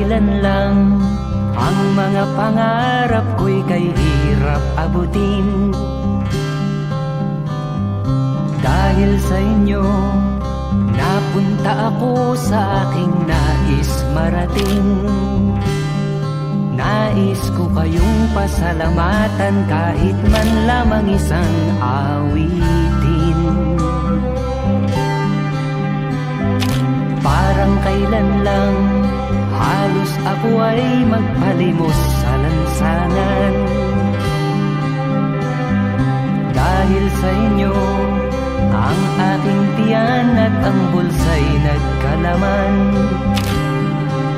kailan lang ang mga pangarap ko'y kay hirap abutin. Dahil sa inyo, napunta ako sa aking nais marating. Nais ko kayong pasalamatan kahit man lamang isang awitin. Parang kailan lang halos ako ay magpalimos sa lansangan. Dahil sa inyo, ang aking tiyan at ang bulsa'y nagkalaman.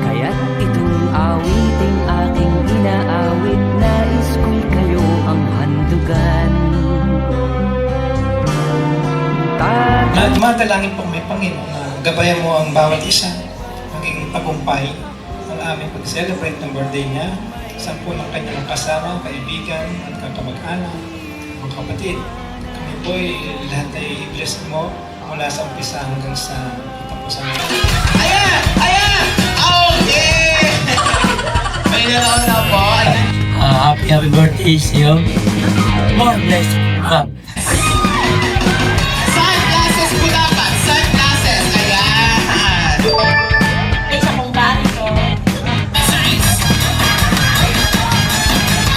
Kaya't itong awiting aking inaawit, nais ko'y kayo ang handugan. At madalangin po may Panginoon na gabayan mo ang bawat isa, maging tagumpay ang aming pag-celebrate ng birthday niya. Sampu ng kanyang kasama, kaibigan at kakamag-anak, mga kapatid. Kami po'y lahat ay blessed mo mula sa umpisa hanggang sa katapusan. Ayan! Ayan! Okay! May nanoon na po. Happy birthday sa iyo. More blessings. Sunglasses po dapat. Sunglasses. Ayan! Isa kong bari ko.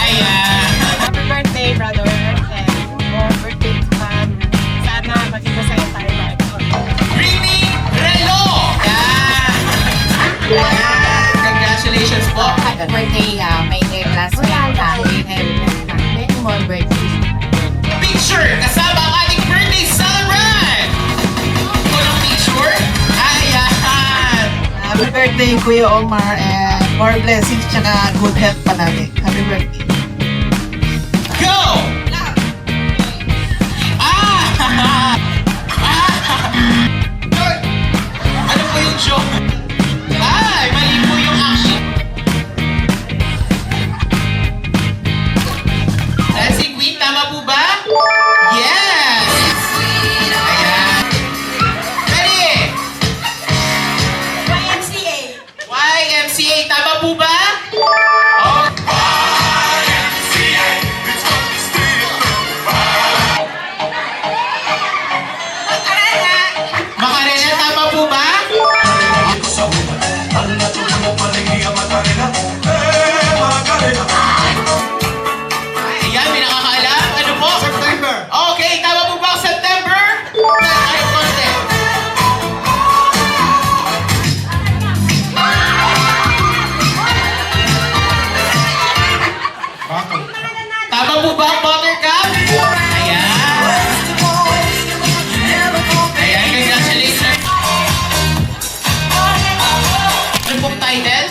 Ayan! Happy birthday, brother. And more birthday to come. Sana maging masaya tayo lahat. Rini Relo! Ayan! Ayan! Congratulations po! Happy birthday, my dear classmate, and many more birthdays. Picture! Kasama ang ating birthday celebrant! Walang picture? Ayan! Happy birthday, Kuya Omar, and more blessings, tsaka good health palagi. Happy birthday. Go! Ah! Ah! Ano po yung joke? Ay, mali po yung action. Dancing Queen, tama po ba? Yes! Ayan. Ready? YMCA. YMCA, tama po ba? Oh. Macarena, tama po ba? Ayan, may nakakaalam. Ano po? September. Okay, tama po ba ang September? Ay, konti. Tama po ba ang Buttercup? Ayan. Ayan, congratulations. Ano pong title?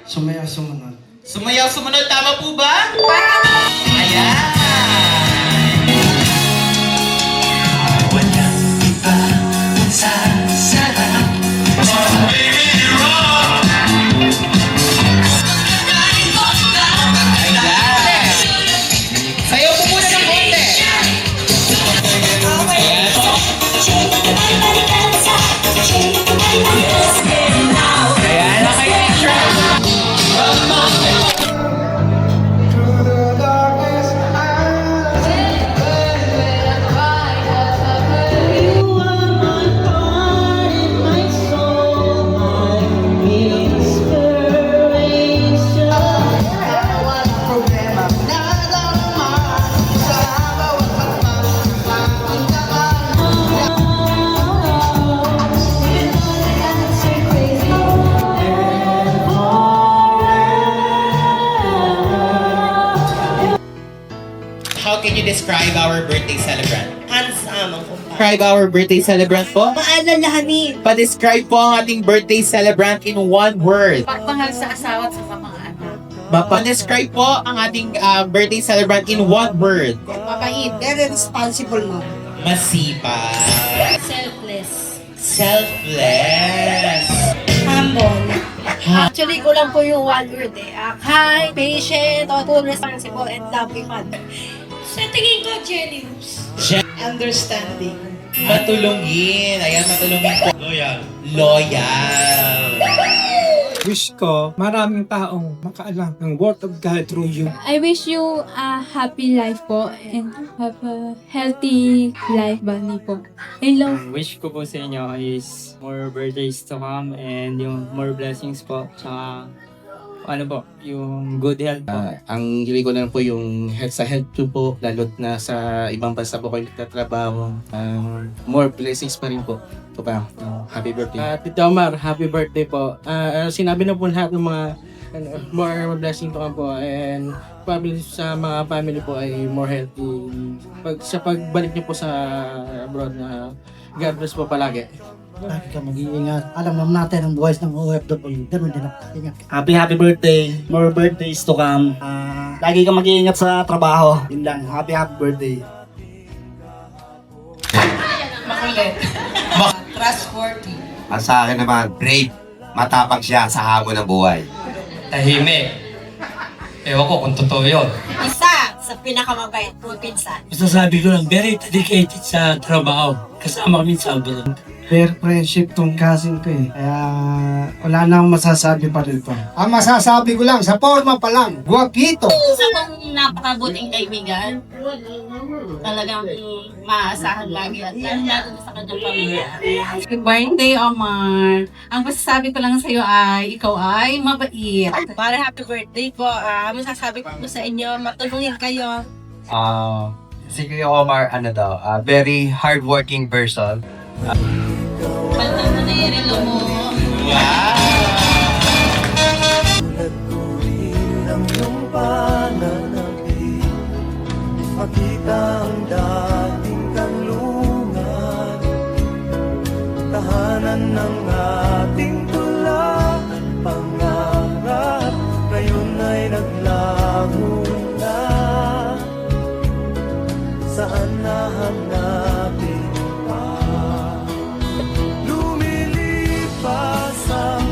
Sumaya sumunod. Sumayaw sumunod, tama po ba? Ayan. Walang iba kung sasarap. Ayan. Sayaw po muna ng konti. Ayan, naka-picture. How can you describe our birthday celebrant? Handsome ang kumpara. Describe our birthday celebrant po? Maalalahanin. Pa-describe po ang ating birthday celebrant in one word. Pagmahal sa asawa at sa mga anak. Pa-describe po ang ating birthday celebrant in one word. Mabait. Very responsible mo. Masipag. Selfless. Selfless. Humble. Actually, kulang po yung one word eh. Kind, patient, thoughtful, responsible, and loving mother. Sa tingin ko, generous. Understanding. Matulungin. Ayan, matulungin po. Loyal. Loyal. wish ko, maraming taong makaalam ng Word of God through you. I wish you a happy life po and have a healthy life, Bani po. Hello. Ang wish ko po sa inyo is more birthdays to come and yung more blessings po. Tsaka ano po, yung good health po. Ang hiling ko lang po yung health sa health ko po, lalo't na sa ibang bansa po kayo nagtatrabaho. More blessings pa rin po. Ito pa, happy birthday. Tito Omar, happy birthday po. Sinabi na po lahat ng mga more blessing to come po and probably sa mga family po ay more healthy. Sa pagbalik niyo po sa abroad na God bless po palagi. Lagi ka mag-iingat. Alam naman natin ang buhay ng OFW. Ganun din ako. Ingat. Happy birthday. More birthdays to come. Lagi ka mag-iingat sa trabaho. Yun lang. Happy birthday. Makulit. Trustworthy. Ang sa akin naman, brave. Matapang siya sa hamon ng buhay. Tahimik. Ewan ko kung totoo yun. Isa sa pinakamabait kong pinsan. Masasabi ko lang, very dedicated sa trabaho. Kasama kami sa abroad. Fair friendship tong cousin ko eh. Kaya wala na akong masasabi pa rin to. Ang masasabi ko lang, sa forma pa lang, guwapito. Isa kong napakabuting kaibigan. Talagang maaasahan lagi at lalo sa kanyang pamilya. Happy birthday, Omar. Ang masasabi ko lang sa iyo ay ikaw ay mabait. Para happy birthday po. Masasabi ko po sa inyo, matulungin kayo. Si Kuya Omar, very hardworking person. Paltan mo na yung relo mo. Makita ang dating kanlungan, tahanan ng ating tulak at pangarap, ngayon ay naglaho na. Saan nahanapin pa? Lumilipas ang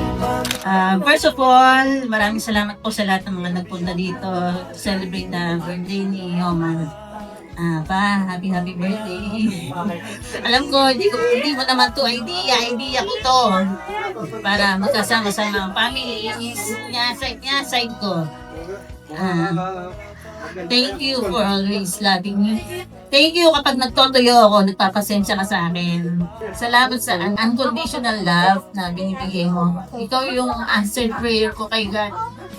First of all, maraming salamat po sa lahat ng mga nagpunta dito to celebrate the birthday ni Omar. Happy birthday. Alam ko, hindi mo naman to idea ko to. Para magkasama-sama ang family, side ko. Thank you for always loving me. Thank you kapag nagtotoyo ako, nagpapasensya ka sa akin. Salamat sa unconditional love na binibigay mo. Ikaw yung answered prayer ko kay God.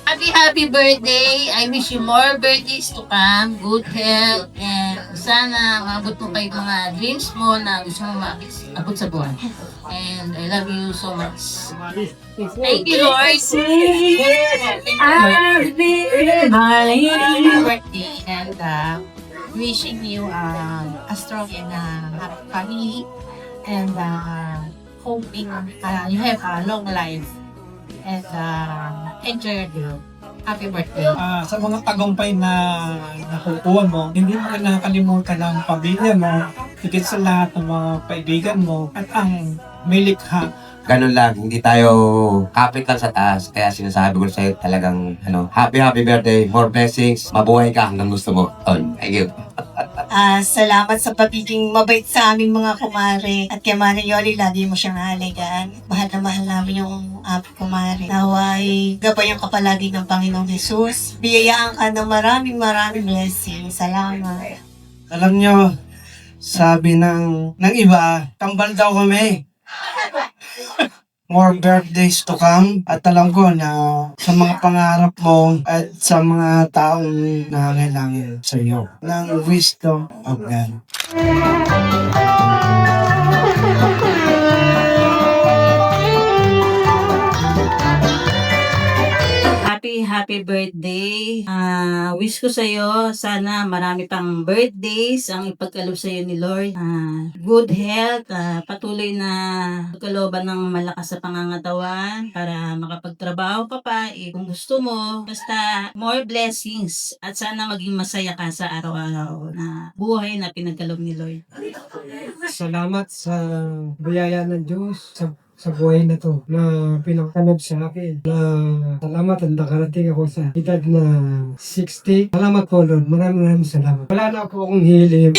Happy birthday! I wish you more birthdays to come, good health, and sana maabot mo pa yung mga dreams mo na gusto mo maabot sa buhay. And I love you so much. Thank you, Lord! Happy birthday! And wishing you a strong and happy family and hoping you have a long life and enjoy your happy birthday. Sa mga tagumpay na nakukuha mo, hindi mo rin nakakalimutan ang pamilya mo, higit sa lahat ng mga kaibigan mo, at ang may likha. Ganun lang, hindi tayo kapit lang sa taas. Kaya sinasabi ko sa'yo talagang, happy birthday, more blessings, mabuhay ka hanggang gusto mo. Ton, thank you. Salamat sa pagiging mabait sa aming mga kumare. At kay Mare Yoli, lagi mo siyang halagaan. Mahal na mahal namin yung kumare. Naway, gabayan ka palagi ng Panginoong Jesus. Biyayaan ka ng maraming blessings. Salamat. Alam nyo, sabi ng iba, tambal daw kami. More birthdays to come at alam ko na sa mga pangarap mo at sa mga taong nangangailangan sa iyo ng wisdom of God. Happy birthday. Wish ko sa iyo sana marami pang birthdays ang ipagkaloob sa iyo ni Lord. Good health, patuloy na pagkalooban ng malakas sa pangangatawan para makapagtrabaho ka pa kung gusto mo. Basta more blessings at sana maging masaya ka sa araw-araw na buhay na pinagkaloob ni Lord. Salamat sa biyaya ng Diyos sa buhay na to na pinakanood sa akin na salamat at nakarating ako sa edad na 60. Salamat po Lord. Maraming salamat. Wala na po akong hilim.